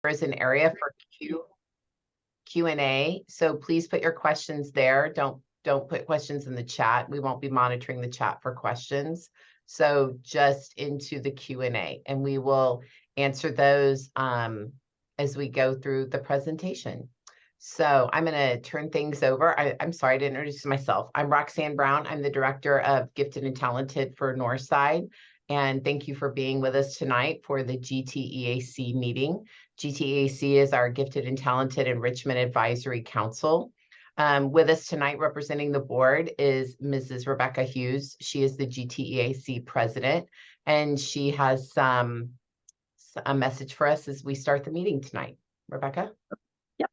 is an area for Q&A. So please put your questions there. Don't put questions in the chat. We won't be monitoring the chat for questions. So just into the Q&A, and we will answer those as we go through the presentation. So I'm going to turn things over. I'm sorry to introduce myself. I'm Roxanne Brown. I'm the Director of Gifted and Talented for Northside. And thank you for being with us tonight for the GTEAC meeting. GTEAC is our Gifted and Talented Enrichment Advisory Council. With us tonight representing the board is Mrs. Rebecca Hughes. She is the GTEAC president, and she has a message for us as we start the meeting tonight. Rebecca? Yep,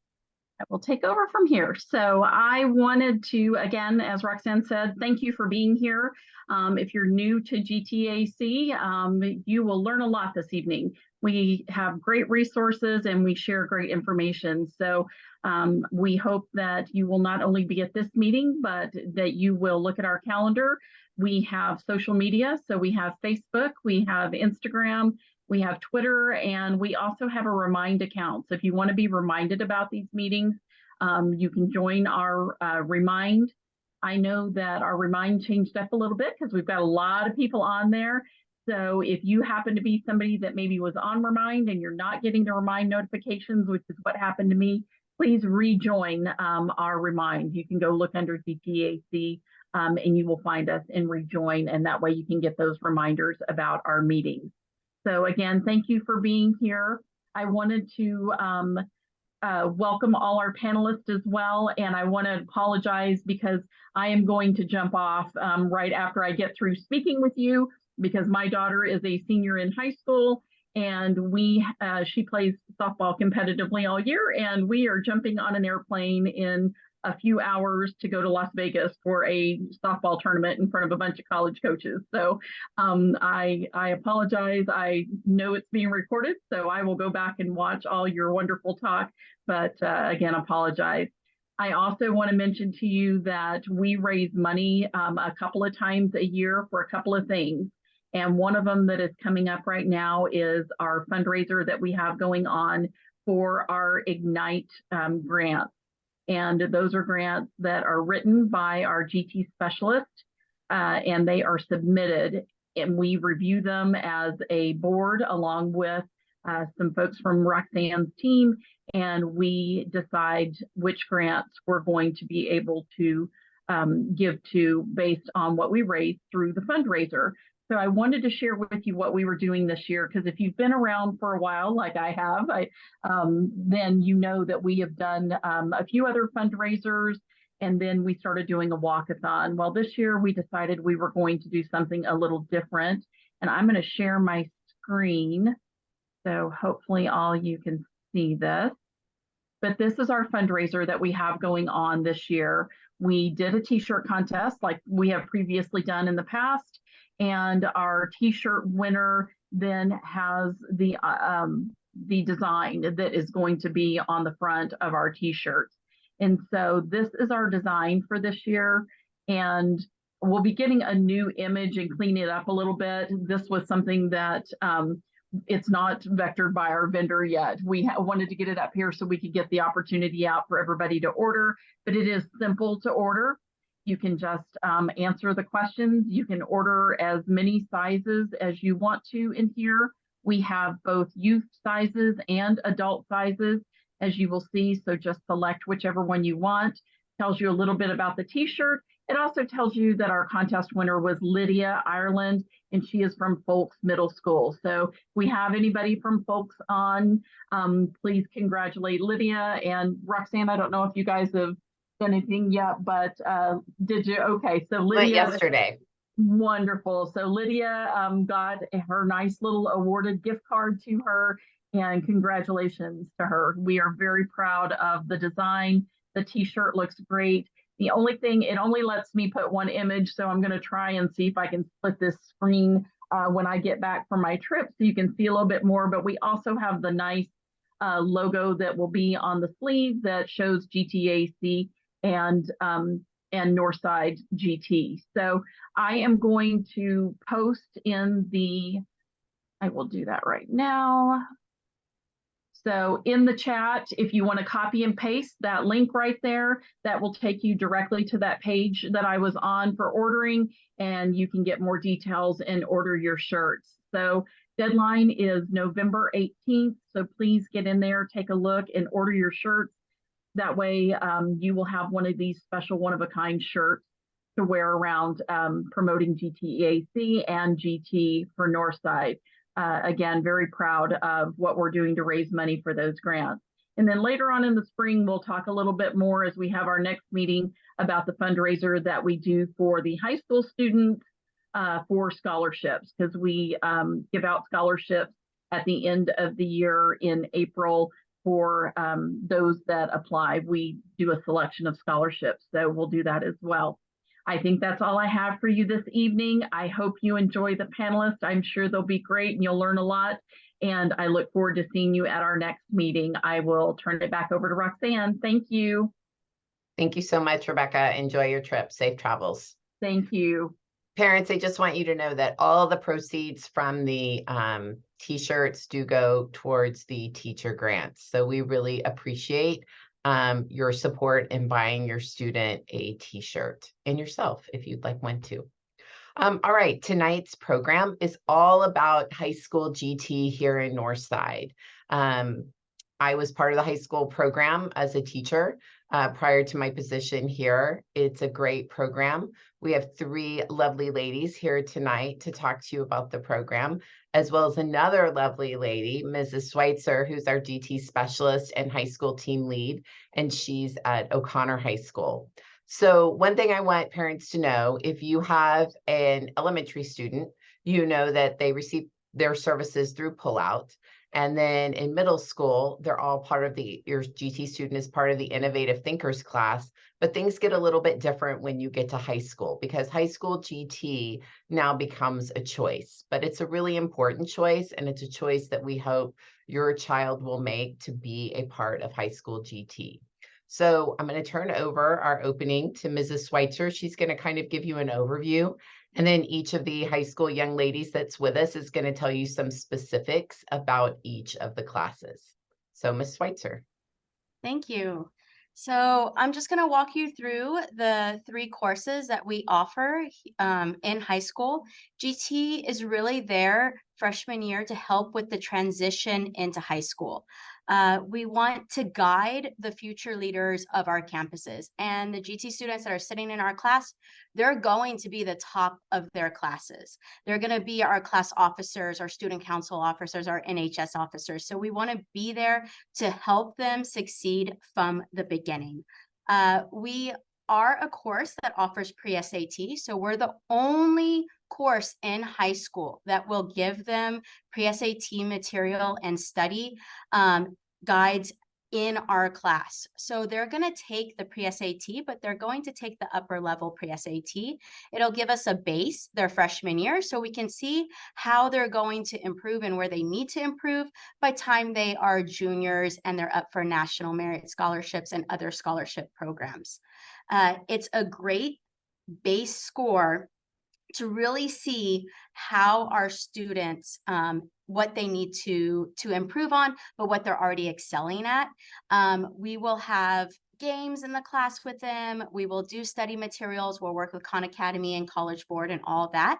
I will take over from here. So I wanted to, again, as Roxanne said, thank you for being here. If you're new to GTEAC, you will learn a lot this evening. We have great resources and we share great information. So we hope that you will not only be at this meeting, but that you will look at our calendar. We have social media. So we have Facebook, we have Instagram, we have Twitter, and we also have a Remind account. So if you want to be reminded about these meetings, you can join our Remind. I know that our Remind changed up a little bit because we've got a lot of people on there. So if you happen to be somebody that maybe was on Remind and you're not getting the Remind notifications, which is what happened to me, please rejoin our Remind. You can go look under GTEAC and you will find us and rejoin, and that way you can get those reminders about our meetings. So again, thank you for being here. I wanted to welcome all our panelists as well, and I want to apologize because I am going to jump off right after I get through speaking with you, because my daughter is a senior in high school, and she plays softball competitively all year, and we are jumping on an airplane in a few hours to go to Las Vegas for a softball tournament in front of a bunch of college coaches. So I apologize. I know it's being recorded, so I will go back and watch all your wonderful talk, but again, apologize. I also want to mention to you that we raise money a couple of times a year for a couple of things. And one of them that is coming up right now is our fundraiser that we have going on for our Ignite grants. And those are grants that are written by our GT specialist, and they are submitted, and we review them as a board along with some folks from Roxanne's team, and we decide which grants we're going to be able to give to based on what we raise through the fundraiser. So I wanted to share with you what we were doing this year, because if you've been around for a while, like I have, then you know that we have done a few other fundraisers, and then we started doing a walkathon. Well, this year we decided we were going to do something a little different, and I'm going to share my screen. So hopefully all you can see this. But this is our fundraiser that we have going on this year. We did a t-shirt contest like we have previously done in the past. And our t-shirt winner then has the design that is going to be on the front of our t-shirts. And so this is our design for this year. And we'll be getting a new image and clean it up a little bit. This was something that it's not vectored by our vendor yet. We wanted to get it up here so we could get the opportunity out for everybody to order, but it is simple to order. You can just answer the questions. You can order as many sizes as you want to in here. We have both youth sizes and adult sizes, as you will see. So just select whichever one you want. Tells you a little bit about the t-shirt. It also tells you that our contest winner was Lydia Ireland, and she is from Folks Middle School. So if we have anybody from Folks on, please congratulate Lydia. And Roxanne, I don't know if you guys have done anything yet, but did you? Okay, so Lydia. Yesterday. Wonderful. So Lydia got her nice little awarded gift card to her, and congratulations to her. We are very proud of the design. The t-shirt looks great. The only thing, it only lets me put one image, so I'm going to try and see if I can split this screen when I get back from my trip so you can see a little bit more. But we also have the nice logo that will be on the sleeve that shows GTEAC and Northside GT. So I am going to post in the, I will do that right now. So in the chat, if you want to copy and paste that link right there, that will take you directly to that page that I was on for ordering, and you can get more details and order your shirts. So deadline is November 18th. So please get in there, take a look, and order your shirts. That way you will have one of these special one-of-a-kind shirts to wear around promoting GTEAC and GT for Northside. Again, very proud of what we're doing to raise money for those grants. And then later on in the spring, we'll talk a little bit more as we have our next meeting about the fundraiser that we do for the high school students for scholarships, because we give out scholarships at the end of the year in April for those that apply. We do a selection of scholarships, so we'll do that as well. I think that's all I have for you this evening. I hope you enjoy the panelists. I'm sure they'll be great and you'll learn a lot. And I look forward to seeing you at our next meeting. I will turn it back over to Roxanne. Thank you. Thank you so much, Rebecca. Enjoy your trip. Safe travels. Thank you. Parents, I just want you to know that all the proceeds from the t-shirts do go towards the teacher grants. So we really appreciate your support in buying your student a t-shirt, and yourself if you'd like one too. All right, tonight's program is all about high school GT here in Northside. I was part of the high school program as a teacher prior to my position here. It's a great program. We have 3 lovely ladies here tonight to talk to you about the program, as well as another lovely lady, Mrs. Schweitzer, who's our GT specialist and high school team lead, and she's at O'Connor High School. So one thing I want parents to know, if you have an elementary student, you know that they receive their services through pullout. And then in middle school, they're all part of your GT student is part of the Innovative Thinkers class, but things get a little bit different when you get to high school, because high school GT now becomes a choice, but it's a really important choice. And it's a choice that we hope your child will make to be a part of high school GT. So I'm going to turn over our opening to Mrs. Schweitzer. She's going to kind of give you an overview. And then each of the high school young ladies that's with us is going to tell you some specifics about each of the classes. So Ms. Schweitzer. Thank you. So I'm just going to walk you through the 3 courses that we offer in high school. GT is really there freshman year to help with the transition into high school. We want to guide the future leaders of our campuses, and the GT students that are sitting in our class, they're going to be the top of their classes. They're going to be our class officers, our student council officers, our NHS officers. So we want to be there to help them succeed from the beginning. We are a course that offers pre-SAT. So we're the only course in high school that will give them pre-SAT material and study guides in our class. So they're going to take the pre-SAT, but they're going to take the upper level pre-SAT. It'll give us a base their freshman year, so we can see how they're going to improve and where they need to improve by time they are juniors and they're up for national merit scholarships and other scholarship programs. It's a great base score to really see how our students, what they need to improve on, but what they're already excelling at. We will have games in the class with them. We will do study materials. We'll work with Khan Academy and College Board and all that.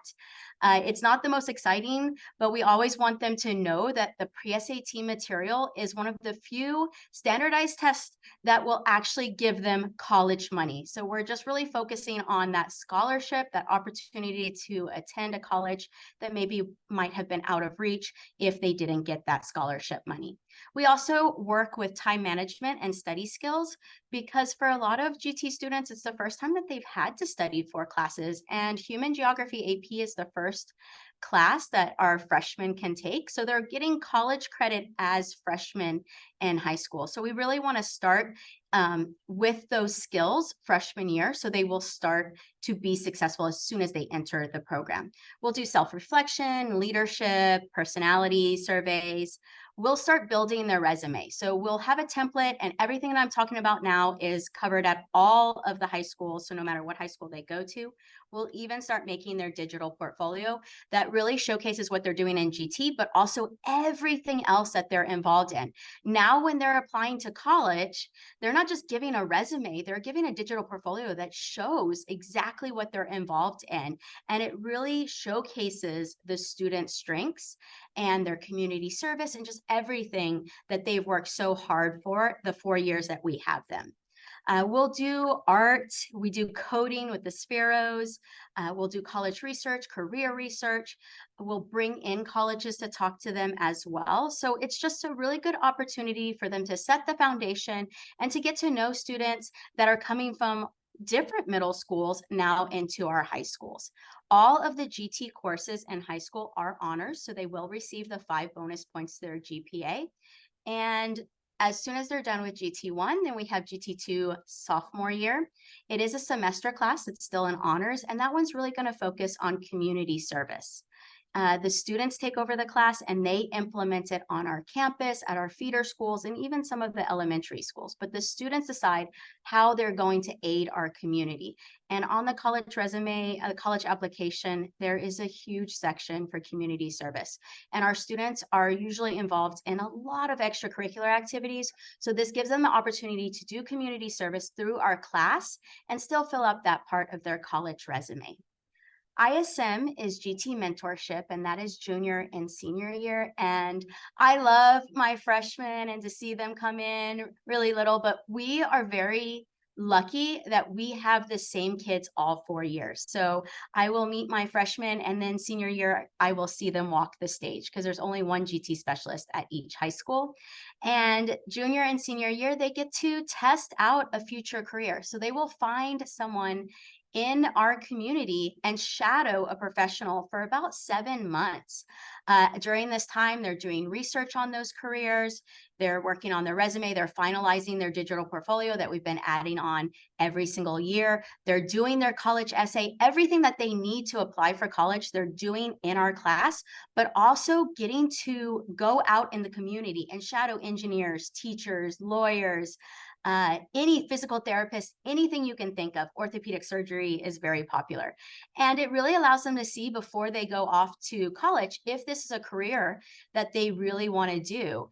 It's not the most exciting, but we always want them to know that the pre-SAT material is one of the few standardized tests that will actually give them college money. So we're just really focusing on that scholarship, that opportunity to attend a college that maybe might have been out of reach if they didn't get that scholarship money. We also work with time management and study skills, because for a lot of GT students, it's the first time that they've had to study 4 classes, and Human Geography AP is the first class that our freshmen can take. So they're getting college credit as freshmen in high school. So we really want to start with those skills freshman year, so they will start to be successful as soon as they enter the program. We'll do self-reflection, leadership, personality surveys. We'll start building their resume. So we'll have a template, and everything that I'm talking about now is covered at all of the high schools. So no matter what high school they go to, we'll even start making their digital portfolio that really showcases what they're doing in GT, but also everything else that they're involved in. Now, when they're applying to college, they're not just giving a resume, they're giving a digital portfolio that shows exactly what they're involved in. And it really showcases the student's strengths and their community service and just everything that they've worked so hard for the 4 years that we have them. We'll do art, we do coding with the Sparrows, we'll do college research, career research, we'll bring in colleges to talk to them as well. So it's just a really good opportunity for them to set the foundation and to get to know students that are coming from different middle schools now into our high schools. All of the GT courses in high school are honors, so they will receive the 5 bonus points to their GPA. And as soon as they're done with GT1, then we have GT2 sophomore year. It is a semester class, it's still in honors, and that one's really going to focus on community service. The students take over the class and they implement it on our campus, at our feeder schools, and even some of the elementary schools. But the students decide how they're going to aid our community. And on the college resume, college application, there is a huge section for community service. And our students are usually involved in a lot of extracurricular activities. So this gives them the opportunity to do community service through our class and still fill up that part of their college resume. ISM is GT mentorship, and that is junior and senior year. And I love my freshmen and to see them come in really little, but we are very lucky that we have the same kids all 4 years. So I will meet my freshmen, and then senior year, I will see them walk the stage because there's only one GT specialist at each high school. And junior and senior year, they get to test out a future career. So they will find someone in our community and shadow a professional for about 7 months. During this time, they're doing research on those careers, they're working on their resume, they're finalizing their digital portfolio that we've been adding on every single year. They're doing their college essay, everything that they need to apply for college, they're doing in our class, but also getting to go out in the community and shadow engineers, teachers, lawyers, any physical therapist, anything you can think of. Orthopedic surgery is very popular. And it really allows them to see before they go off to college if this is a career that they really want to do.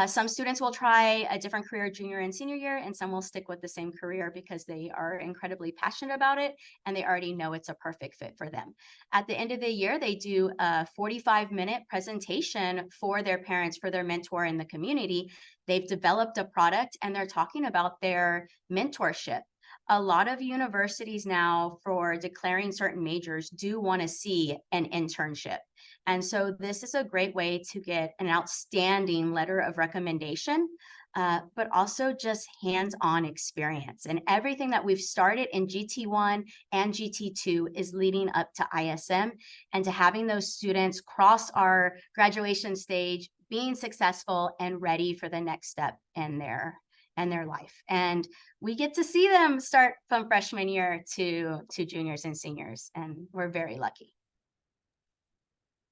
Some students will try a different career junior and senior year, and some will stick with the same career because they are incredibly passionate about it and they already know it's a perfect fit for them. At the end of the year, they do a 45-minute presentation for their parents, for their mentor in the community. They've developed a product and they're talking about their mentorship. A lot of universities now, for declaring certain majors, do want to see an internship. And so this is a great way to get an outstanding letter of recommendation, but also just hands-on experience. And everything that we've started in GT1 and GT2 is leading up to ISM and to having those students cross our graduation stage, being successful and ready for the next step in their life. And we get to see them start from freshman year to juniors and seniors, and we're very lucky.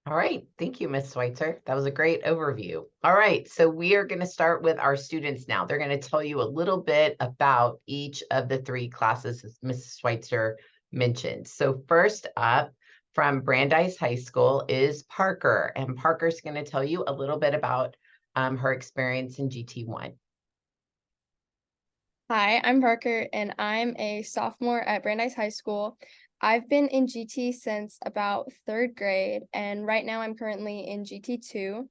All right. Thank you, Ms. Schweitzer. That was a great overview. All right. So we are going to start with our students now. They're going to tell you a little bit about each of the 3 classes as Ms. Schweitzer mentioned. So first up from Brandeis High School is Parker, and Parker's going to tell you a little bit about her experience in GT1. Hi, I'm Parker, and I'm a sophomore at Brandeis High School. I've been in GT since about 3rd grade, and right now I'm currently in GT2.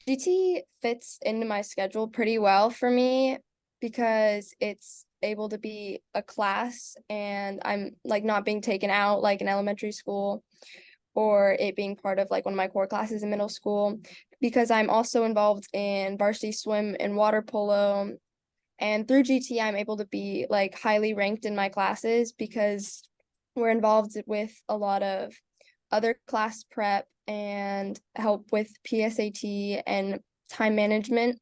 GT fits into my schedule pretty well for me because it's able to be a class and I'm like not being taken out like in elementary school or it being part of like one of my core classes in middle school, because I'm also involved in varsity swim and water polo. And through GT, I'm able to be like highly ranked in my classes because we're involved with a lot of other class prep and help with PSAT and time management.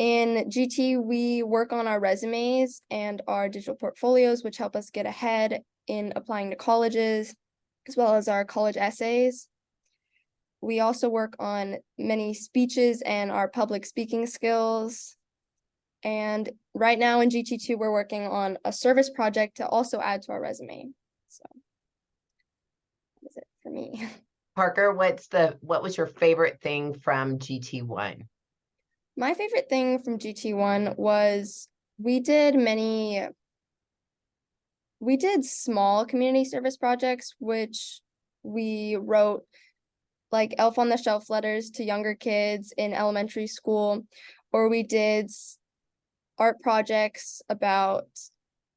In GT, we work on our resumes and our digital portfolios, which help us get ahead in applying to colleges, as well as our college essays. We also work on many speeches and our public speaking skills. And right now in GT2, we're working on a service project to also add to our resume. So that is it for me. Parker, what was your favorite thing from GT1? My favorite thing from GT1 was we did small community service projects, which we wrote like Elf on the Shelf letters to younger kids in elementary school, or we did art projects about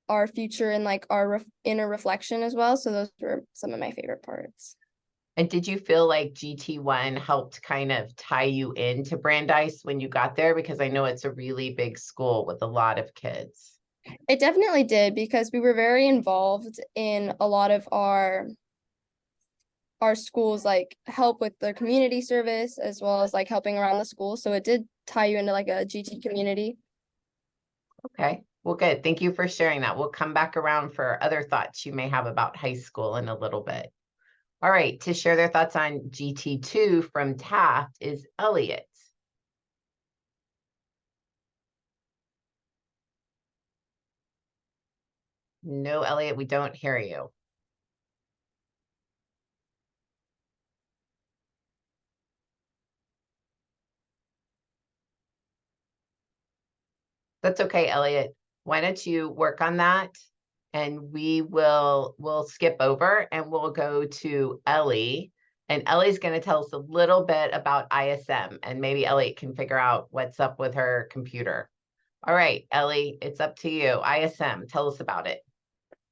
our future and like our inner reflection as well. So those were some of my favorite parts. And did you feel like GT1 helped kind of tie you into Brandeis when you got there? Because I know it's a really big school with a lot of kids. It definitely did, because we were very involved in a lot of our schools, like help with the community service as well as like helping around the school. So it did tie you into like a GT community. Okay, well, good. Thank you for sharing that. We'll come back around for other thoughts you may have about high school in a little bit. All right, to share their thoughts on GT2 from Taft is Elliot. No, Elliot, we don't hear you. That's okay, Elliot. Why don't you work on that? And we'll skip over and we'll go to Ellie. And Ellie's going to tell us a little bit about ISM, and maybe Elliot can figure out what's up with her computer. All right, Ellie, it's up to you. ISM, tell us about it.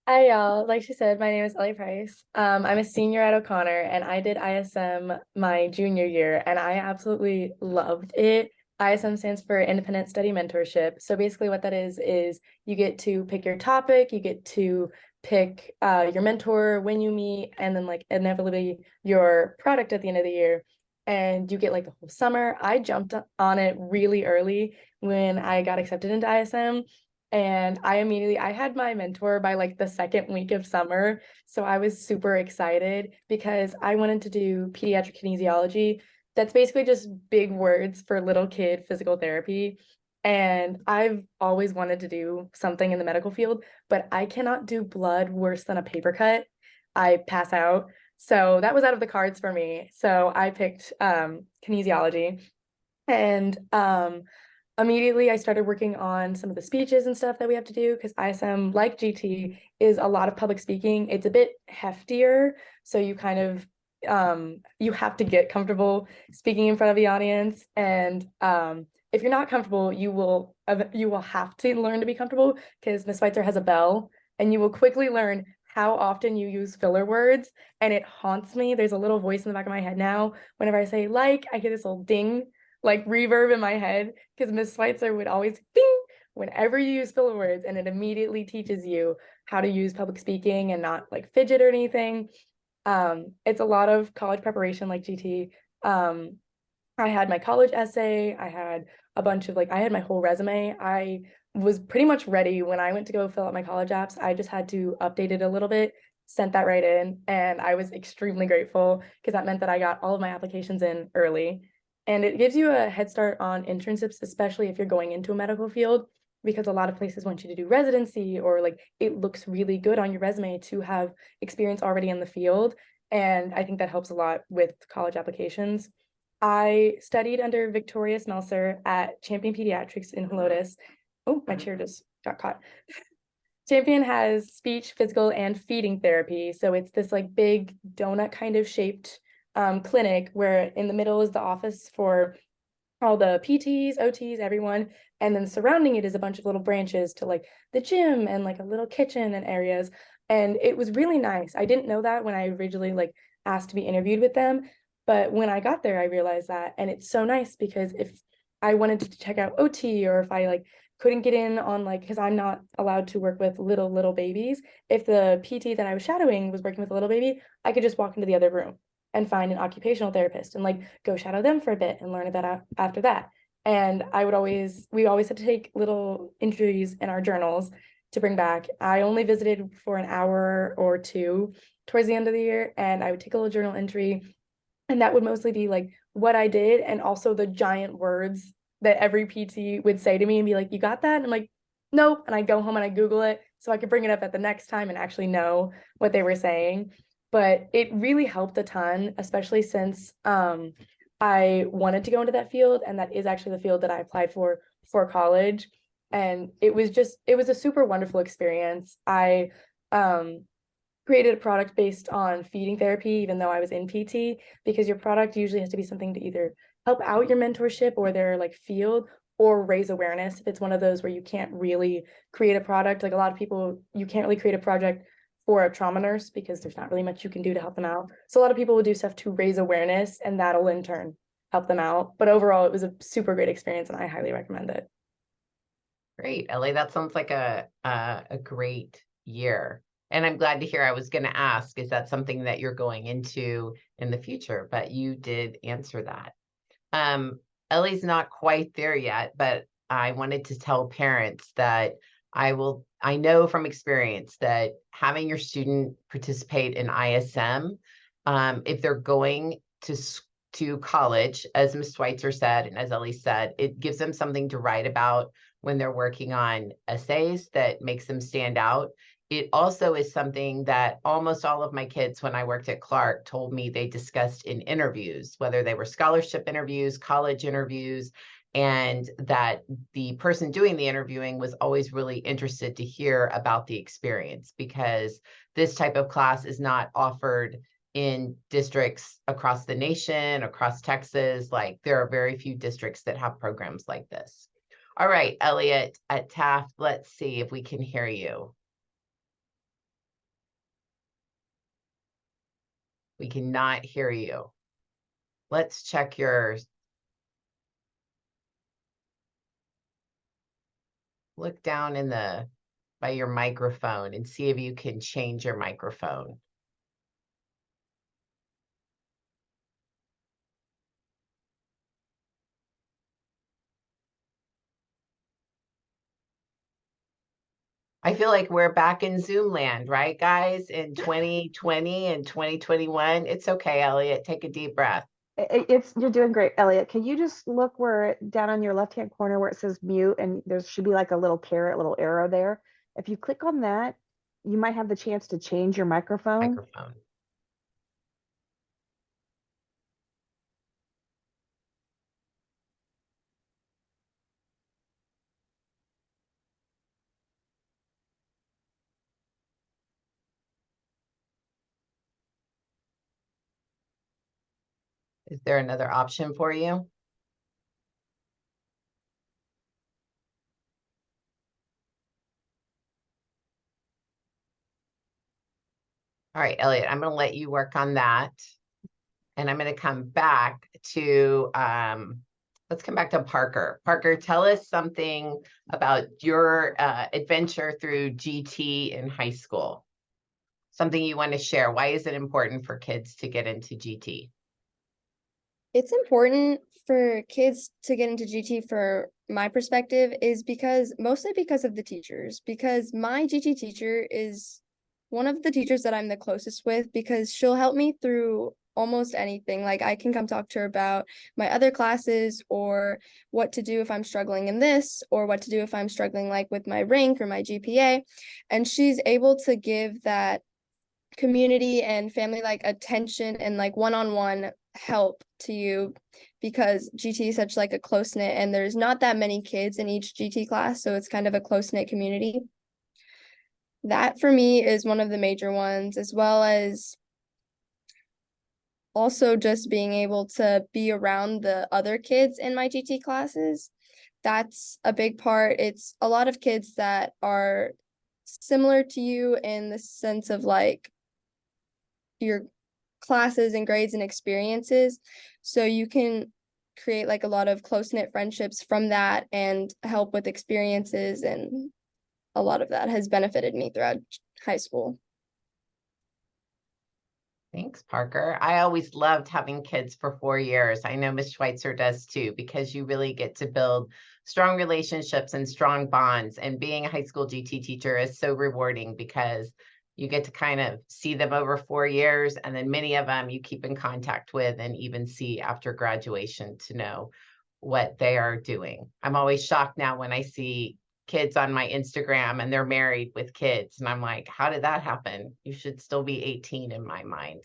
Hi, y'all. Like she said, my name is Ellie Price. I'm a senior at O'Connor, and I did ISM my junior year, and I absolutely loved it. ISM stands for Independent Study Mentorship. So basically what that is you get to pick your topic, you get to pick your mentor when you meet, and then like inevitably your product at the end of the year. And you get like the whole summer. I jumped on it really early when I got accepted into ISM. And I had my mentor by like the second week of summer. So I was super excited because I wanted to do pediatric kinesiology. That's basically just big words for little kid physical therapy. And I've always wanted to do something in the medical field, but I cannot do blood worse than a paper cut. I pass out. So that was out of the cards for me. So I picked kinesiology. And immediately I started working on some of the speeches and stuff that we have to do, because ISM, like GT, is a lot of public speaking. It's a bit heftier, so you kind of you have to get comfortable speaking in front of the audience. And if you're not comfortable, you will have to learn to be comfortable, because Ms. Schweitzer has a bell, and you will quickly learn how often you use filler words, and it haunts me. There's a little voice in the back of my head now. Whenever I say like, I hear this little ding, like reverb in my head, because Ms. Schweitzer would always ding whenever you use filler words, and it immediately teaches you how to use public speaking and not like fidget or anything. It's a lot of college preparation like GT. I had my college essay, I had a bunch of I had my whole resume. I was pretty much ready when I went to go fill out my college apps. I just had to update it a little bit, sent that right in, and I was extremely grateful because that meant that I got all of my applications in early. And it gives you a head start on internships, especially if you're going into a medical field, because a lot of places want you to do residency, or it looks really good on your resume to have experience already in the field. And I think that helps a lot with college applications. I studied under Victoria Smelser at Champion Pediatrics in Helotes. Oh, my chair just got caught. Champion has speech, physical, and feeding therapy. So it's this big donut kind of shaped clinic where in the middle is the office for all the PTs, OTs, everyone. And then surrounding it is a bunch of little branches to the gym and a little kitchen and areas. And it was really nice. I didn't know that when I originally asked to be interviewed with them. But when I got there, I realized that. And it's so nice because if I wanted to check out OT, or if I couldn't get in on because I'm not allowed to work with little babies, if the PT that I was shadowing was working with a little baby, I could just walk into the other room and find an occupational therapist and go shadow them for a bit and learn about after that. And we always had to take little entries in our journals to bring back. I only visited for an hour or two towards the end of the year, and I would take a little journal entry, and that would mostly be like what I did and also the giant words that every PT would say to me and be like, "You got that?" And I'm like, "Nope." And I go home and I Google it so I could bring it up at the next time and actually know what they were saying. But it really helped a ton, especially since I wanted to go into that field, and that is actually the field that I applied for college. And it was a super wonderful experience. I created a product based on feeding therapy, even though I was in PT, because your product usually has to be something to either help out your mentorship or their like field, or raise awareness. If it's one of those where you can't really create a product, like a lot of people, you can't really create a project for a trauma nurse because there's not really much you can do to help them out. So a lot of people will do stuff to raise awareness, and that'll in turn help them out. But overall, it was a super great experience, and I highly recommend it. Great, Ellie. That sounds like a great year. And I'm glad to hear. I was going to ask, is that something that you're going into in the future? But you did answer that. Ellie's not quite there yet, but I wanted to tell parents that I know from experience that having your student participate in ISM, if they're going to college, as Ms. Schweitzer said, and as Ellie said, it gives them something to write about when they're working on essays that makes them stand out. It also is something that almost all of my kids, when I worked at Clark, told me they discussed in interviews, whether they were scholarship interviews, college interviews, and that the person doing the interviewing was always really interested to hear about the experience, because this type of class is not offered in districts across the nation, across Texas. Like, there are very few districts that have programs like this. All right, Elliot at Taft, let's see if we can hear you. We cannot hear you. Let's check yours. Look down by your microphone and see if you can change your microphone. I feel like we're back in Zoom land, right, guys? In 2020 and 2021. It's okay, Elliot. Take a deep breath. You're doing great, Elliot. Can you just look down on your left-hand corner where it says mute, and there should be like a little carrot, little arrow there. If you click on that, you might have the chance to change your microphone. Is there another option for you? All right, Elliot, I'm going to let you work on that. And I'm going to come back to, let's come back to Parker. Parker, tell us something about your adventure through GT in high school. Something you want to share. Why is it important for kids to get into GT? It's important for kids to get into GT, for my perspective, is mostly because of the teachers, because my GT teacher is one of the teachers that I'm the closest with, because she'll help me through almost anything. Like, I can come talk to her about my other classes, or what to do if I'm struggling in this, or what to do if I'm struggling like with my rank or my GPA. And she's able to give that community and family like attention and like one-on-one help to you, because GT is such like a close-knit, and there's not that many kids in each GT class, so it's kind of a close-knit community. That for me is one of the major ones, as well as also just being able to be around the other kids in my GT classes. That's a big part. It's a lot of kids that are similar to you in the sense of like your classes and grades and experiences, so you can create like a lot of close-knit friendships from that and help with experiences, and a lot of that has benefited me throughout high school. Thanks, Parker. I always loved having kids for 4 years. I know Miss Schweitzer does too, because you really get to build strong relationships and strong bonds. And being a high school GT teacher is so rewarding because you get to kind of see them over 4 years, and then many of them you keep in contact with and even see after graduation to know what they are doing. I'm always shocked now when I see kids on my Instagram and they're married with kids. And I'm like, how did that happen? You should still be 18 in my mind.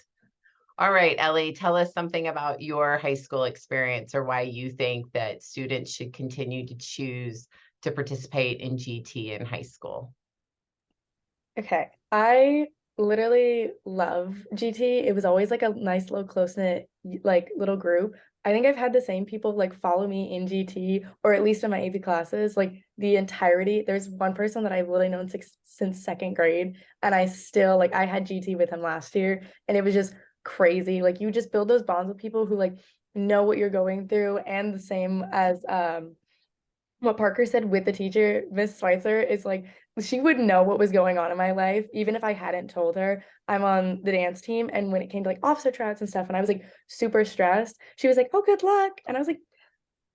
All right, Ellie, tell us something about your high school experience or why you think that students should continue to choose to participate in GT in high school. Okay, I literally love GT. It was always like a nice little close-knit like little group. I think I've had the same people like follow me in GT, or at least in my AP classes, like the entirety. There's one person that I've literally known since second grade, and I still like I had GT with him last year, and it was just crazy. Like you just build those bonds with people who like know what you're going through, and the same as what Parker said with the teacher, Miss Schweitzer, is like she would know what was going on in my life, even if I hadn't told her. I'm on the dance team, and when it came to like officer tryouts and stuff, and I was like super stressed, she was like, "Oh, good luck," and I was like,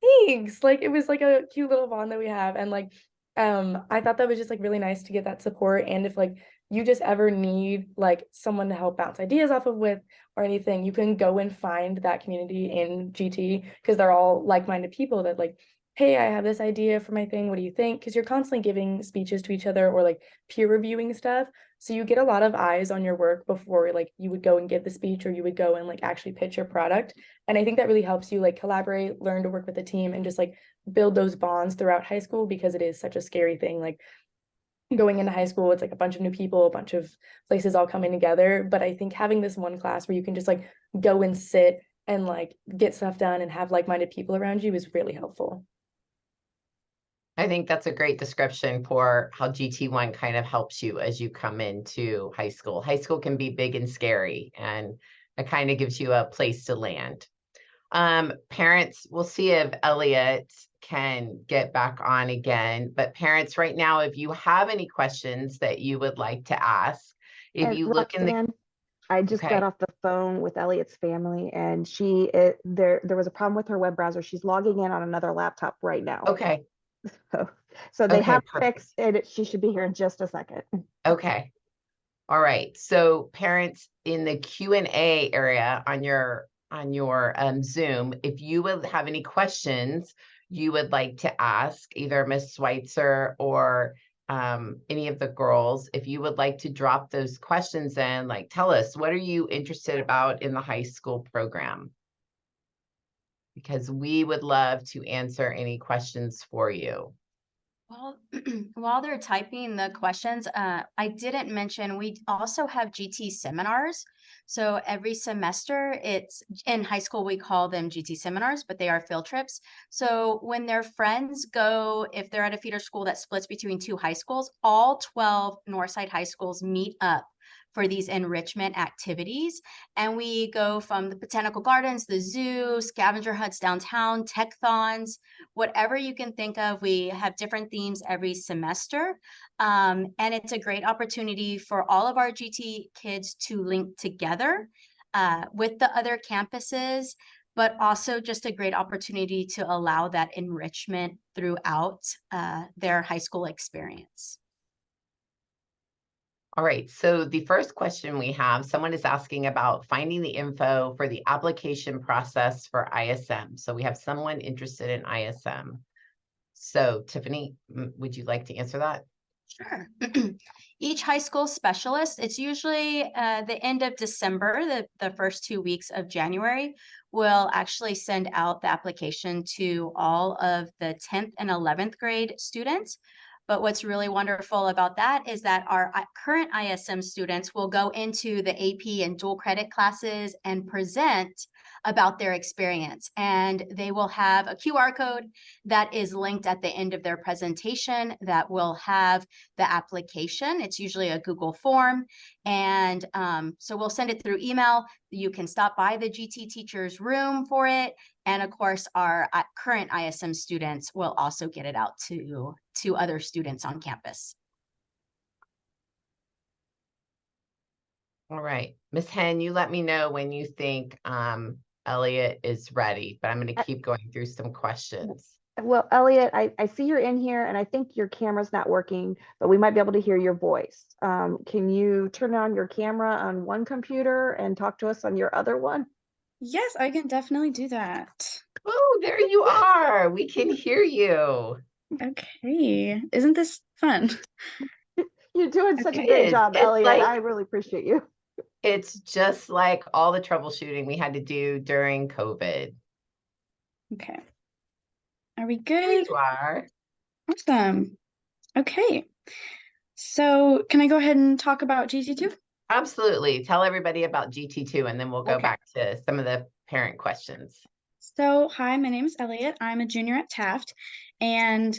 "Thanks." Like it was like a cute little bond that we have, and like, I thought that was just like really nice to get that support. And if like you just ever need like someone to help bounce ideas off of with or anything, you can go and find that community in GT because they're all like-minded people that like, hey, I have this idea for my thing. What do you think? Because you're constantly giving speeches to each other or like peer reviewing stuff. So you get a lot of eyes on your work before like you would go and give the speech or you would go and like actually pitch your product. And I think that really helps you like collaborate, learn to work with the team, and just like build those bonds throughout high school because it is such a scary thing. Like going into high school, it's like a bunch of new people, a bunch of places all coming together. But I think having this one class where you can just like go and sit and like get stuff done and have like-minded people around you is really helpful. I think that's a great description for how GT1 kind of helps you as you come into high school. High school can be big and scary, and it kind of gives you a place to land. Parents, we'll see if Elliot can get back on again, but parents right now, if you have any questions that you would like to ask, if And you look in the, Roxanne, I just okay, got off the phone with Elliot's family, and there was a problem with her web browser. She's logging in on another laptop right now. okay, So they okay, have perfect. fixed it. She should be here in just a second. Okay. All right. So parents in the Q&A area on your Zoom, if you would have any questions you would like to ask either Miss Schweitzer or any of the girls, if you would like to drop those questions in, like tell us, what are you interested about in the high school program? Because we would love to answer any questions for you. Well, while they're typing the questions, I didn't mention we also have GT seminars. So every semester, it's in high school, we call them GT seminars, but they are field trips. So when their friends go, if they're at a feeder school that splits between two high schools, all 12 Northside high schools meet up for these enrichment activities. And we go from the botanical gardens, the zoo, scavenger hunts downtown, tech-thons, whatever you can think of. We have different themes every semester. And it's a great opportunity for all of our GT kids to link together with the other campuses, but also just a great opportunity to allow that enrichment throughout their high school experience. All right, so the first question we have, someone is asking about finding the info for the application process for ISM. So we have someone interested in ISM. So Tiffany, would you like to answer that? Sure. Each high school specialist, it's usually the end of December, the first 2 weeks of January, will actually send out the application to all of the 10th and 11th grade students. But what's really wonderful about that is that our current ISM students will go into the AP and dual credit classes and present about their experience. And they will have a QR code that is linked at the end of their presentation that will have the application. It's usually a Google form. And so we'll send it through email. You can stop by the GT teacher's room for it. And of course, our current ISM students will also get it out to other students on campus. All right, Miss Hen, you let me know when you think Elliot is ready, but I'm going to keep going through some questions. Well, Elliot, I see you're in here and I think your camera's not working, but we might be able to hear your voice. Can you turn on your camera on one computer and talk to us on your other one? Yes, I can definitely do that. Oh, there you are. We can hear you. Okay. Isn't this fun? You're doing such a It great is. job, It's Elliot. like I really appreciate you. it's just like all the troubleshooting we had to do during COVID. Okay. Are we There good? you are. Awesome. Okay. So can I go ahead and talk about GT2? Absolutely. Tell everybody about GT2 and then we'll go Okay. back to some of the parent questions. So, hi, my name is Elliot. I'm a junior at Taft, and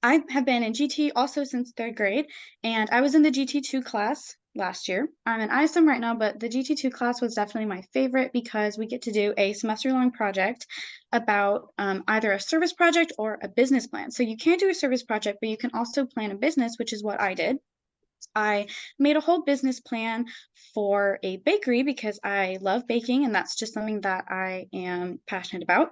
I have been in GT also since third grade, and I was in the GT2 class last year. I'm in ISM right now, but the GT2 class was definitely my favorite because we get to do a semester-long project about either a service project or a business plan. So you can do a service project, but you can also plan a business, which is what I did. I made a whole business plan for a bakery because I love baking, and that's just something that I am passionate about.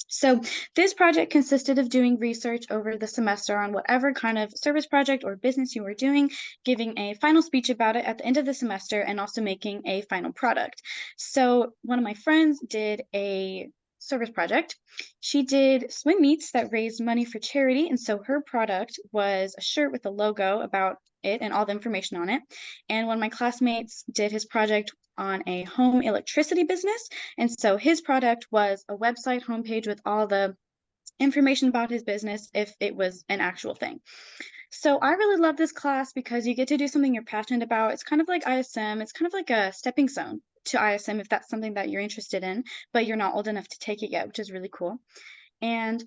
So this project consisted of doing research over the semester on whatever kind of service project or business you were doing, giving a final speech about it at the end of the semester, and also making a final product. So one of my friends did a service project. She did swim meets that raised money for charity, and so her product was a shirt with a logo about it and all the information on it. And one of my classmates did his project on a home electricity business, and so his product was a website homepage with all the information about his business if it was an actual thing. So I really love this class because you get to do something you're passionate about. It's kind of like ISM. It's kind of like a stepping stone to ISM if that's something that you're interested in, but you're not old enough to take it yet, which is really cool. And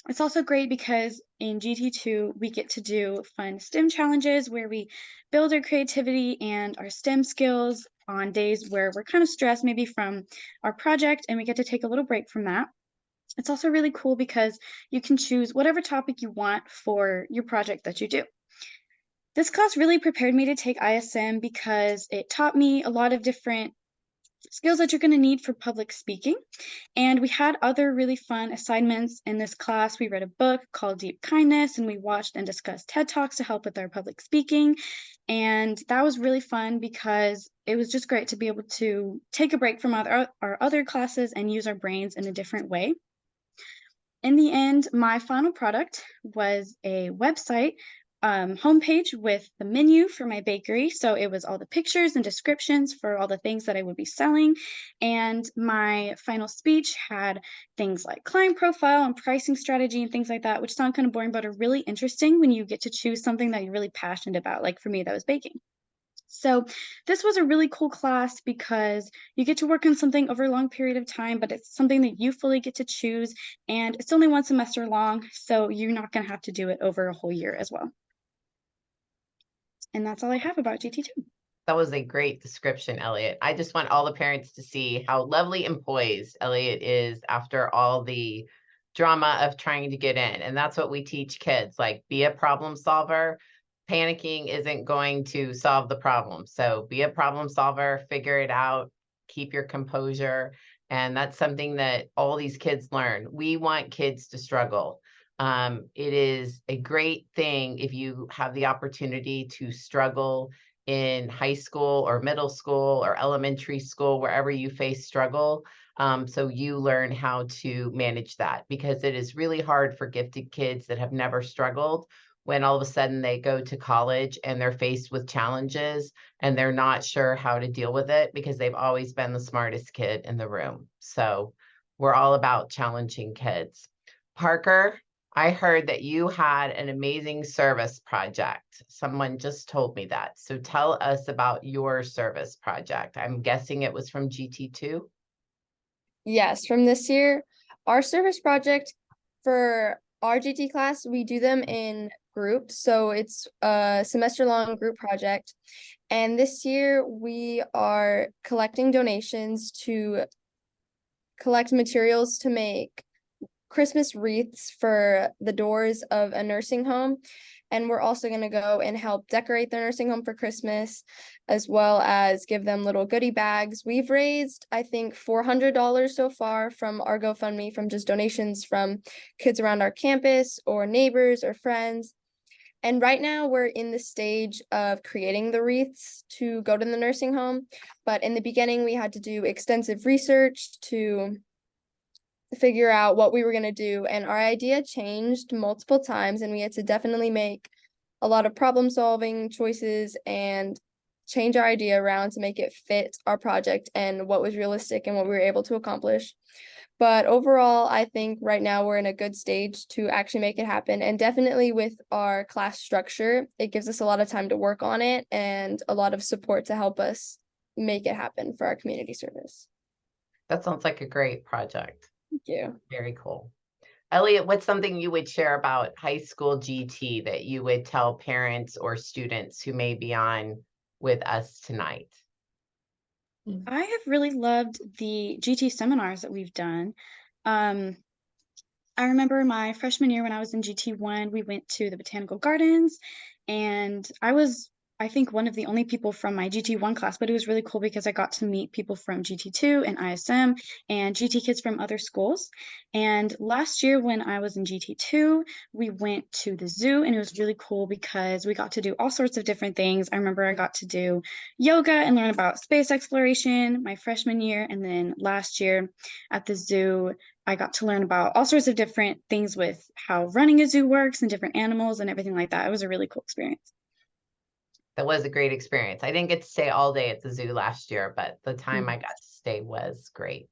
it's also great because in GT2, we get to do fun STEM challenges where we build our creativity and our STEM skills on days where we're kind of stressed, maybe from our project, and we get to take a little break from that. It's also really cool because you can choose whatever topic you want for your project that you do. This class really prepared me to take ISM because it taught me a lot of different skills that you're going to need for public speaking. And we had other really fun assignments in this class. We read a book called Deep Kindness, and we watched and discussed TED Talks to help with our public speaking. And that was really fun because it was just great to be able to take a break from our other classes and use our brains in a different way. In the end, my final product was a website homepage with the menu for my bakery. So it was all the pictures and descriptions for all the things that I would be selling. And my final speech had things like client profile and pricing strategy and things like that, which sound kind of boring, but are really interesting when you get to choose something that you're really passionate about. Like for me, that was baking. So this was a really cool class because you get to work on something over a long period of time, but it's something that you fully get to choose, and it's only one semester long, so you're not going to have to do it over a whole year as well. And that's all I have about GT2. That was a great description, Elliot. I just want all the parents to see how lovely and poised Elliot is after all the drama of trying to get in. And that's what we teach kids, like be a problem solver. Panicking isn't going to solve the problem. So be a problem solver, figure it out, keep your composure. And that's something that all these kids learn. We want kids to struggle. It is a great thing if you have the opportunity to struggle in high school or middle school or elementary school, wherever you face struggle. So you learn how to manage that, because it is really hard for gifted kids that have never struggled when all of a sudden they go to college and they're faced with challenges and they're not sure how to deal with it because they've always been the smartest kid in the room. So we're all about challenging kids. Parker, I heard that you had an amazing service project. Someone just told me that. So tell us about your service project. I'm guessing it was from GT2. Yes, from this year, our service project for our GT class, we do them in groups. So it's a semester-long group project. And this year we are collecting donations to collect materials to make Christmas wreaths for the doors of a nursing home. And we're also going to go and help decorate the nursing home for Christmas, as well as give them little goodie bags. We've raised, I think, $400 so far from our GoFundMe, from just donations from kids around our campus or neighbors or friends. And right now we're in the stage of creating the wreaths to go to the nursing home. But in the beginning, we had to do extensive research to figure out what we were going to do. And our idea changed multiple times, and we had to definitely make a lot of problem solving choices and change our idea around to make it fit our project and what was realistic and what we were able to accomplish. But overall, I think right now we're in a good stage to actually make it happen. And definitely with our class structure, it gives us a lot of time to work on it and a lot of support to help us make it happen for our community service. That sounds like a great project. Thank you. Very cool. Elliot, what's something you would share about high school GT that you would tell parents or students who may be on with us tonight? I have really loved the GT seminars that we've done. I remember my freshman year when I was in GT1, we went to the botanical gardens, and I think one of the only people from my GT1 class, but it was really cool because I got to meet people from GT2 and ISM and GT kids from other schools. And last year when I was in GT2, we went to the zoo, and it was really cool because we got to do all sorts of different things. I remember I got to do yoga and learn about space exploration my freshman year. And then last year at the zoo, I got to learn about all sorts of different things with how running a zoo works and different animals and everything like that. It was a really cool experience. That was a great experience. I didn't get to stay all day at the zoo last year, but the time I got to stay was great.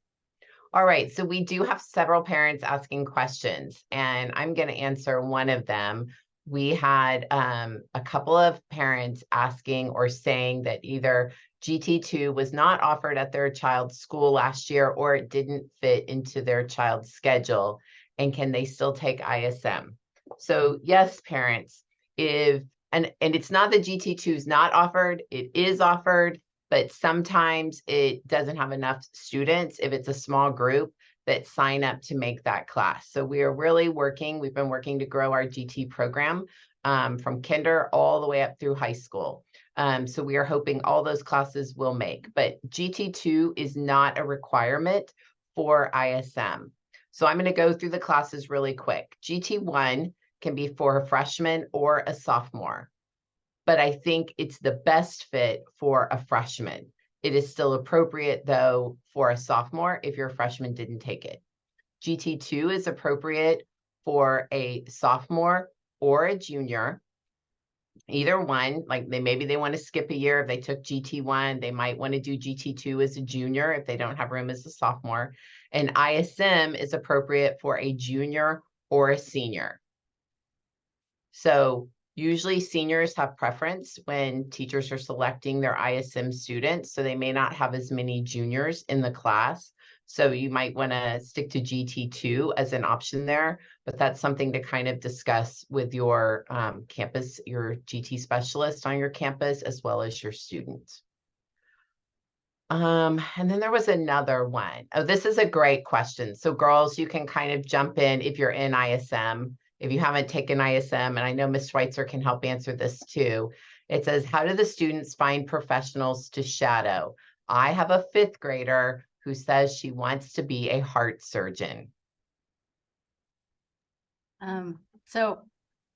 All right, so we do have several parents asking questions, and I'm going to answer one of them. We had a couple of parents asking or saying that either GT2 was not offered at their child's school last year, or it didn't fit into their child's schedule, and can they still take ISM? So yes, parents, and it's not that GT2 is not offered, it is offered, but sometimes it doesn't have enough students if it's a small group that sign up to make that class. So we are really we've been working to grow our GT program from kinder all the way up through high school. So we are hoping all those classes will make, but GT2 is not a requirement for ISM. So I'm going to go through the classes really quick. GT1 can be for a freshman or a sophomore, but I think it's the best fit for a freshman. It is still appropriate though for a sophomore if your freshman didn't take it. GT2 is appropriate for a sophomore or a junior. Either one, like maybe they want to skip a year if they took GT1, they might want to do GT2 as a junior if they don't have room as a sophomore. And ISM is appropriate for a junior or a senior. So usually seniors have preference when teachers are selecting their ISM students, so they may not have as many juniors in the class. So you might want to stick to GT2 as an option there, but that's something to kind of discuss with your campus, your GT specialist on your campus, as well as your students. And then there was another one. Oh, this is a great question. So girls, you can kind of jump in if you're in ISM. If you haven't taken ISM, and I know Ms. Schweitzer can help answer this too. It says, how do the students find professionals to shadow? I have a 5th grader who says she wants to be a heart surgeon. So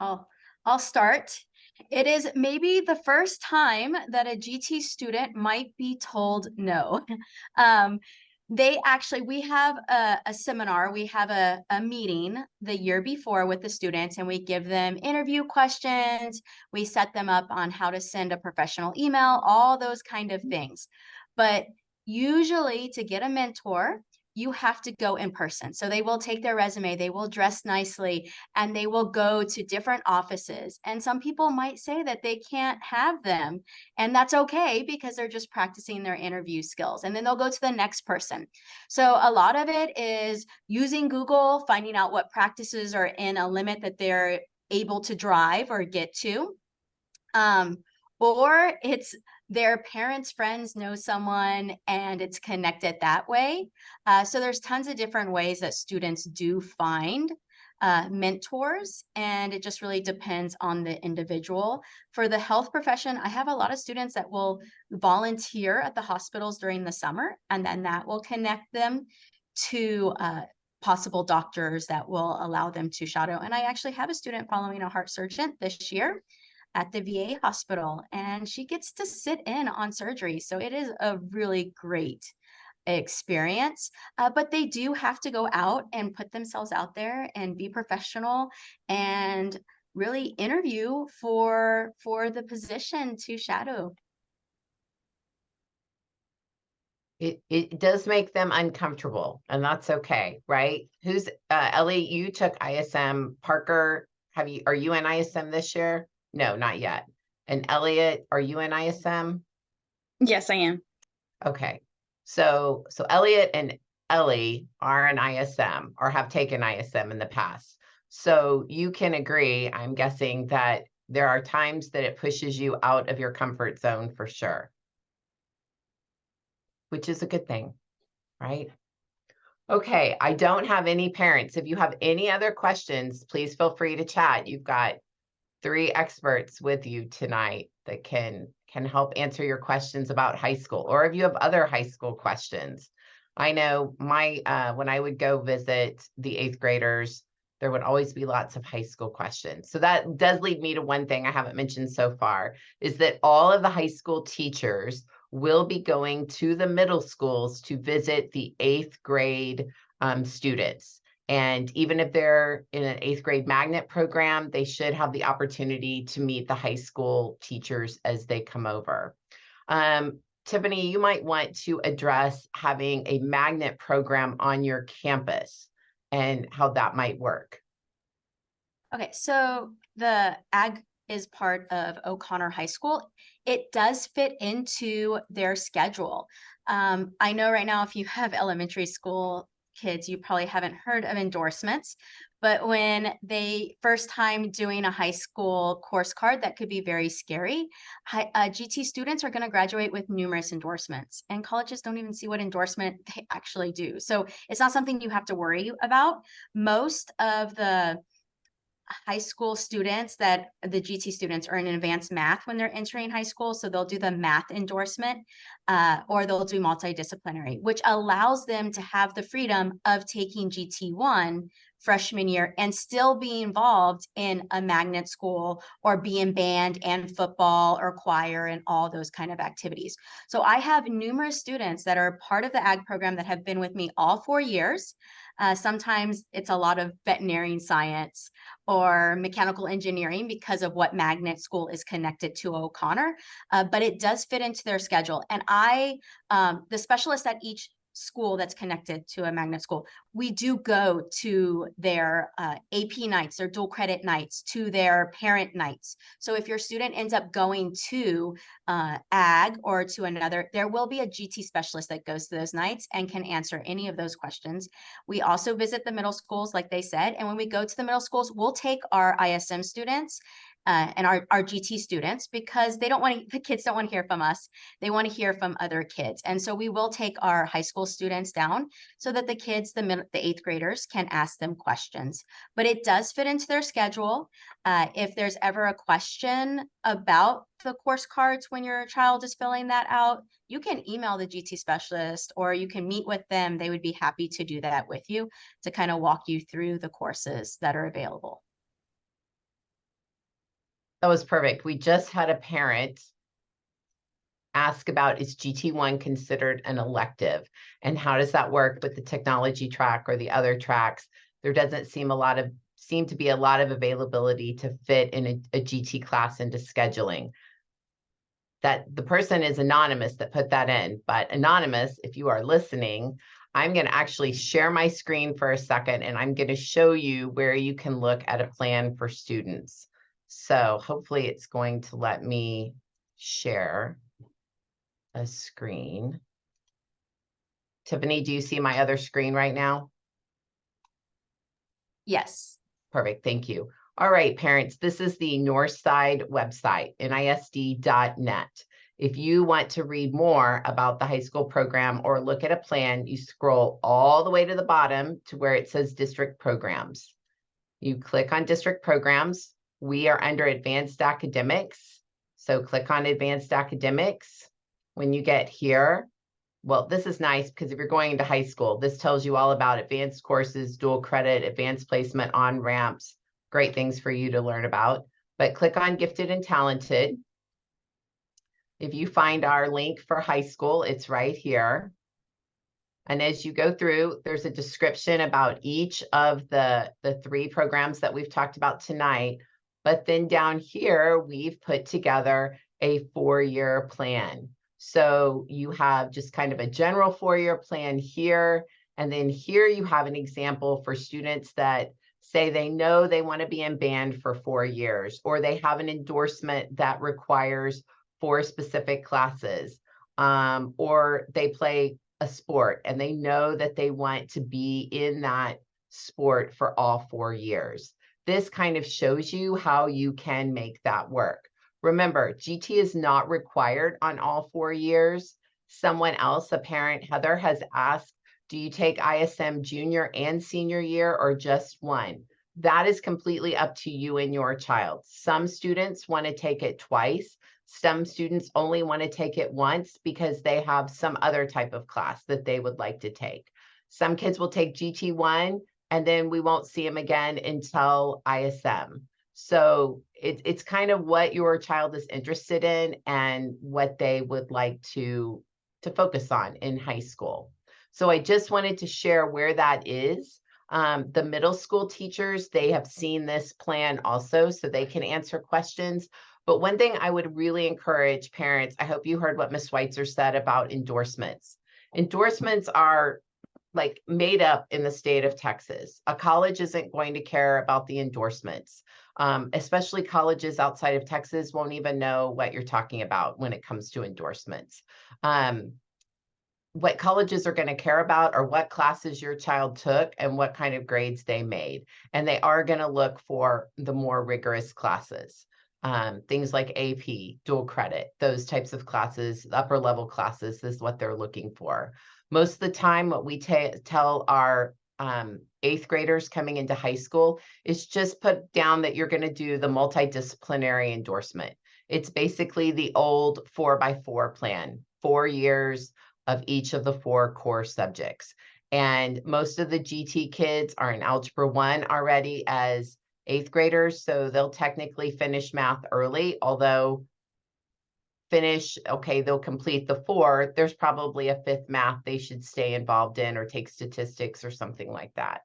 I'll start. It is maybe the first time that a GT student might be told no. We have a seminar, we have a meeting the year before with the students, and we give them interview questions. We set them up on how to send a professional email, all those kind of things. But usually to get a mentor, you have to go in person. So they will take their resume, they will dress nicely, and they will go to different offices. And some people might say that they can't have them, and that's okay because they're just practicing their interview skills. And then they'll go to the next person. So a lot of it is using Google, finding out what practices are in a limit that they're able to drive or get to. Or it's their parents' friends know someone and it's connected that way. So there's tons of different ways that students do find mentors, and it just really depends on the individual. For the health profession, I have a lot of students that will volunteer at the hospitals during the summer, and then that will connect them to possible doctors that will allow them to shadow. And I actually have a student following a heart surgeon this year at the VA hospital, and she gets to sit in on surgery. So it is a really great experience, but they do have to go out and put themselves out there and be professional and really interview for the position to shadow. It does make them uncomfortable, and that's okay, right? Who's Ellie, you took ISM. Parker, are you in ISM this year? No, not yet. And Elliot, are you in ISM? Yes, I am. Okay. So Elliot and Ellie are in ISM or have taken ISM in the past. So you can agree, I'm guessing, that there are times that it pushes you out of your comfort zone for sure, which is a good thing, right? Okay, I don't have any parents. If you have any other questions, please feel free to chat. You've got 3 experts with you tonight that can help answer your questions about high school, or if you have other high school questions. I know my when I would go visit the 8th graders, there would always be lots of high school questions. So that does lead me to one thing I haven't mentioned so far, is that all of the high school teachers will be going to the middle schools to visit the 8th grade students. And even if they're in an 8th grade magnet program, they should have the opportunity to meet the high school teachers as they come over. Tiffany, you might want to address having a magnet program on your campus and how that might work. Okay, so the ag is part of O'Connor High School. It does fit into their schedule. I know right now, if you have elementary school kids, you probably haven't heard of endorsements, but when they first time doing a high school course card, that could be very scary. GT students are going to graduate with numerous endorsements, and colleges don't even see what endorsement they actually do. So it's not something you have to worry about. Most of the high school students, that the GT students, are in advanced math when they're entering high school. So they'll do the math endorsement, or they'll do multidisciplinary, which allows them to have the freedom of taking GT1 freshman year and still be involved in a magnet school or be in band and football or choir and all those kind of activities. So I have numerous students that are part of the ag program that have been with me all 4 years. Sometimes it's a lot of veterinary science or mechanical engineering because of what magnet school is connected to O'Connor, but it does fit into their schedule. And the specialist at each school that's connected to a magnet school, we do go to their AP nights, their dual credit nights, to their parent nights. So if your student ends up going to ag or to another, there will be a GT specialist that goes to those nights and can answer any of those questions. We also visit the middle schools, like they said, and when we go to the middle schools, we'll take our ISM students and our GT students, because the kids don't want to hear from us. They want to hear from other kids. And so we will take our high school students down so that the kids, the 8th graders, can ask them questions. But it does fit into their schedule. If there's ever a question about the course cards when your child is filling that out, you can email the GT specialist or you can meet with them. They would be happy to do that with you, to kind of walk you through the courses that are available. That was perfect. We just had a parent ask about, is GT1 considered an elective, and how does that work with the technology track or the other tracks? There doesn't seem to be a lot of availability to fit in a GT class into scheduling. That the person is anonymous that put that in, but anonymous, if you are listening, I'm going to actually share my screen for a second, and I'm going to show you where you can look at a plan for students. So hopefully it's going to let me share a screen. Tiffany, do you see my other screen right now? Yes. Perfect, thank you. All right, parents, this is the Northside website, nisd.net. If you want to read more about the high school program or look at a plan, you scroll all the way to the bottom to where it says district programs. You click on district programs. We are under advanced academics. So click on advanced academics. When you get here, well, this is nice because if you're going into high school, this tells you all about advanced courses, dual credit, advanced placement, on-ramps, great things for you to learn about. But click on gifted and talented. If you find our link for high school, it's right here. And as you go through, there's a description about each of the 3 programs that we've talked about tonight. But then down here, we've put together a 4-year plan. So you have just kind of a general 4-year plan here. And then here you have an example for students that say they know they want to be in band for 4 years, or they have an endorsement that requires 4 specific classes, or they play a sport and they know that they want to be in that sport for all 4 years. This kind of shows you how you can make that work. Remember, GT is not required on all 4 years. Someone else, a parent, Heather, has asked, do you take ISM junior and senior year or just one? That is completely up to you and your child. Some students want to take it twice. Some students only want to take it once because they have some other type of class that they would like to take. Some kids will take GT1 and then we won't see them again until ISM. So it's kind of what your child is interested in and what they would like to focus on in high school. So I just wanted to share where that is. The middle school teachers, they have seen this plan also, so they can answer questions. But one thing I would really encourage parents, I hope you heard what Ms. Schweitzer said about endorsements. Endorsements are like made up in the state of Texas. A college isn't going to care about the endorsements. Especially colleges outside of Texas won't even know what you're talking about when it comes to endorsements. What colleges are going to care about are what classes your child took and what kind of grades they made. And they are going to look for the more rigorous classes. Things like AP, dual credit, those types of classes, upper level classes is what they're looking for. Most of the time, what we tell our 8th graders coming into high school is just put down that you're going to do the multidisciplinary endorsement. It's basically the old 4x4 plan, 4 years of each of the 4 core subjects. And most of the GT kids are in Algebra 1 already as 8th graders, so they'll technically finish math early, although they'll complete the 4, there's probably a 5th math they should stay involved in or take statistics or something like that.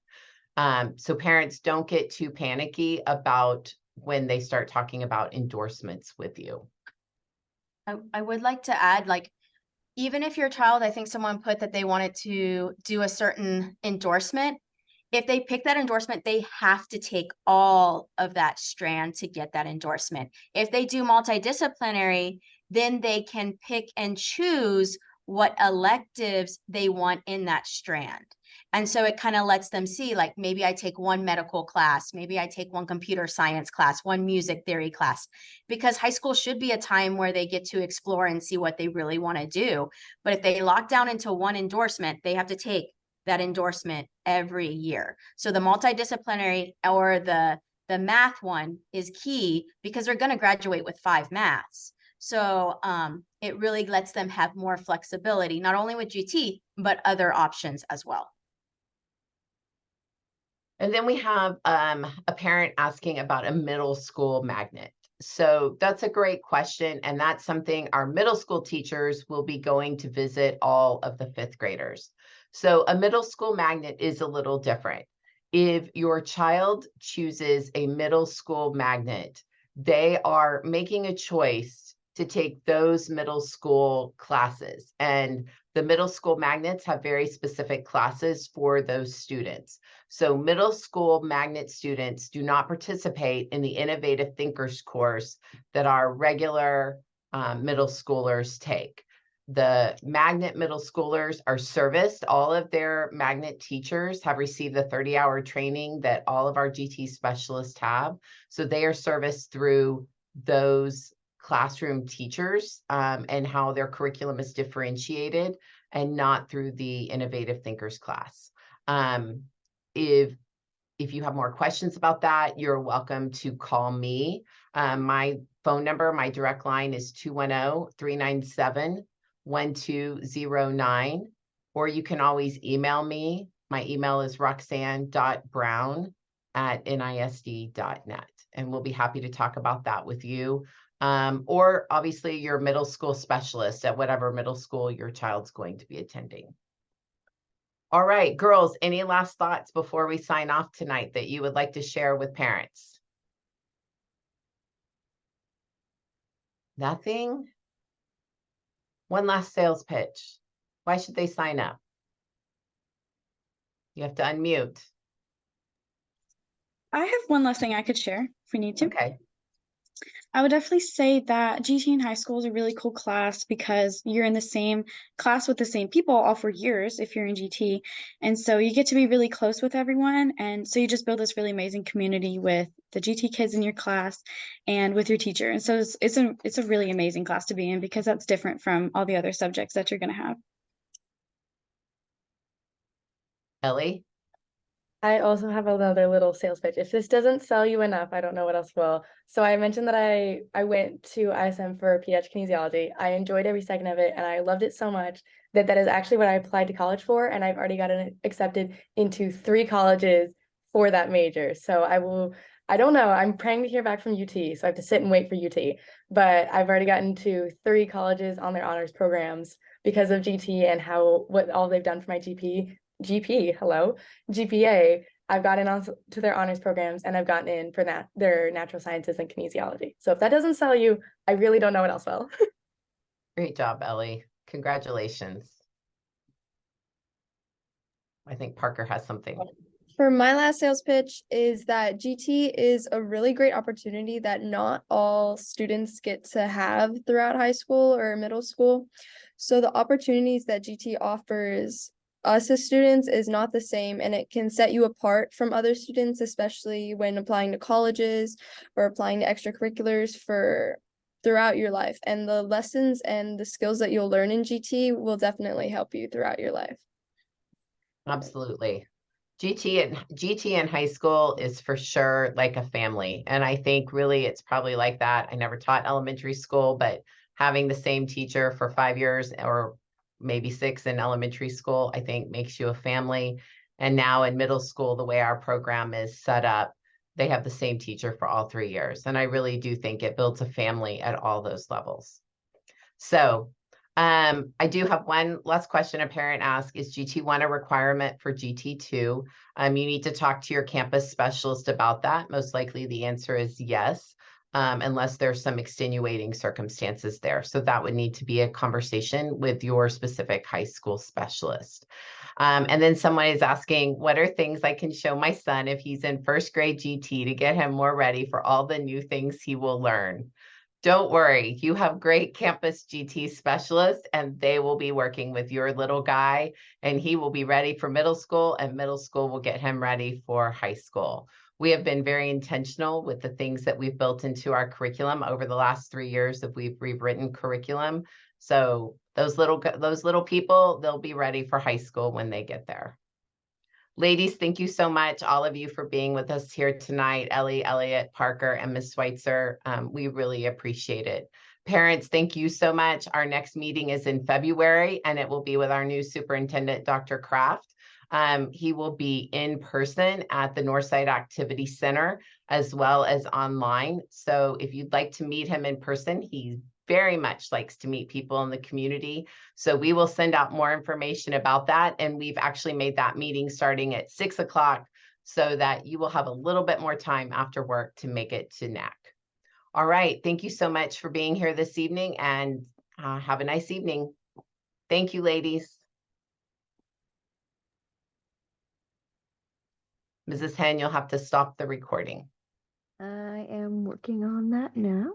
So parents, don't get too panicky about when they start talking about endorsements with you. I would like to add, like, even if your child, I think someone put that they wanted to do a certain endorsement, if they pick that endorsement, they have to take all of that strand to get that endorsement. If they do multidisciplinary, then they can pick and choose what electives they want in that strand. And so it kind of lets them see, like, maybe I take one medical class, maybe I take one computer science class, one music theory class, because high school should be a time where they get to explore and see what they really want to do. But if they lock down into one endorsement, they have to take that endorsement every year. So the multidisciplinary or the math one is key because they're going to graduate with 5 maths. So it really lets them have more flexibility, not only with GT, but other options as well. And then we have a parent asking about a middle school magnet. So that's a great question. And that's something our middle school teachers will be going to visit all of the 5th graders. So a middle school magnet is a little different. If your child chooses a middle school magnet, they are making a choice to take those middle school classes. And the middle school magnets have very specific classes for those students. So middle school magnet students do not participate in the Innovative Thinkers course that our regular middle schoolers take. The magnet middle schoolers are serviced. All of their magnet teachers have received the 30-hour training that all of our GT specialists have. So they are serviced through those classroom teachers and how their curriculum is differentiated and not through the Innovative Thinkers class. If you have more questions about that, you're welcome to call me. My phone number, my direct line is 210-397-1209, or you can always email me. My email is roxanne.brown@nisd.net, and we'll be happy to talk about that with you. Or obviously your middle school specialist at whatever middle school your child's going to be attending. All right, girls, any last thoughts before we sign off tonight that you would like to share with parents? Nothing? One last sales pitch. Why should they sign up? You have to unmute. I have one last thing I could share if we need to. Okay. I would definitely say that GT in high school is a really cool class because you're in the same class with the same people all for years if you're in GT. And so you get to be really close with everyone. And so you just build this really amazing community with the GT kids in your class and with your teacher. And so it's a really amazing class to be in because that's different from all the other subjects that you're going to have. Ellie? I also have another little sales pitch. If this doesn't sell you enough, I don't know what else will. So I mentioned that I went to ISM for pediatric kinesiology. I enjoyed every second of it, and I loved it so much that that is actually what I applied to college for, and I've already gotten accepted into 3 colleges for that major. So I don't know, I'm praying to hear back from UT, so I have to sit and wait for UT. But I've already gotten to 3 colleges on their honors programs because of GT and what all they've done for my GPA. I've gotten on to their honors programs, and I've gotten in for their natural sciences and kinesiology. So if that doesn't sell you, I really don't know what else will. Great job, Ellie. Congratulations. I think Parker has something. For my last sales pitch is that GT is a really great opportunity that not all students get to have throughout high school or middle school. So the opportunities that GT offers us as students is not the same, and it can set you apart from other students, especially when applying to colleges or applying to extracurriculars throughout your life. And the lessons and the skills that you'll learn in GT will definitely help you throughout your life. Absolutely. GT in high school is for sure like a family. And I think really it's probably like that. I never taught elementary school, but having the same teacher for 5 years or maybe 6 in elementary school, I think makes you a family. And now in middle school, the way our program is set up, they have the same teacher for all 3 years. And I really do think it builds a family at all those levels. So I do have one last question a parent asked, is GT1 a requirement for GT2? You need to talk to your campus specialist about that. Most likely the answer is yes, unless there's some extenuating circumstances there. So that would need to be a conversation with your specific high school specialist. And then someone is asking, what are things I can show my son if he's in first grade GT to get him more ready for all the new things he will learn? Don't worry, you have great campus GT specialists, and they will be working with your little guy, and he will be ready for middle school, and middle school will get him ready for high school. We have been very intentional with the things that we've built into our curriculum over the last 3 years that we've rewritten curriculum. So those little people, they'll be ready for high school when they get there. Ladies, thank you so much, all of you, for being with us here tonight. Ellie, Elliot, Parker, and Ms. Schweitzer. We really appreciate it. Parents, thank you so much. Our next meeting is in February, and it will be with our new superintendent, Dr. Kraft. He will be in person at the Northside Activity Center as well as online. So if you'd like to meet him in person, he very much likes to meet people in the community. So we will send out more information about that. And we've actually made that meeting starting at 6 o'clock so that you will have a little bit more time after work to make it to NAC. All right. Thank you so much for being here this evening, and have a nice evening. Thank you, ladies. Mrs. Hen, you'll have to stop the recording. I am working on that now.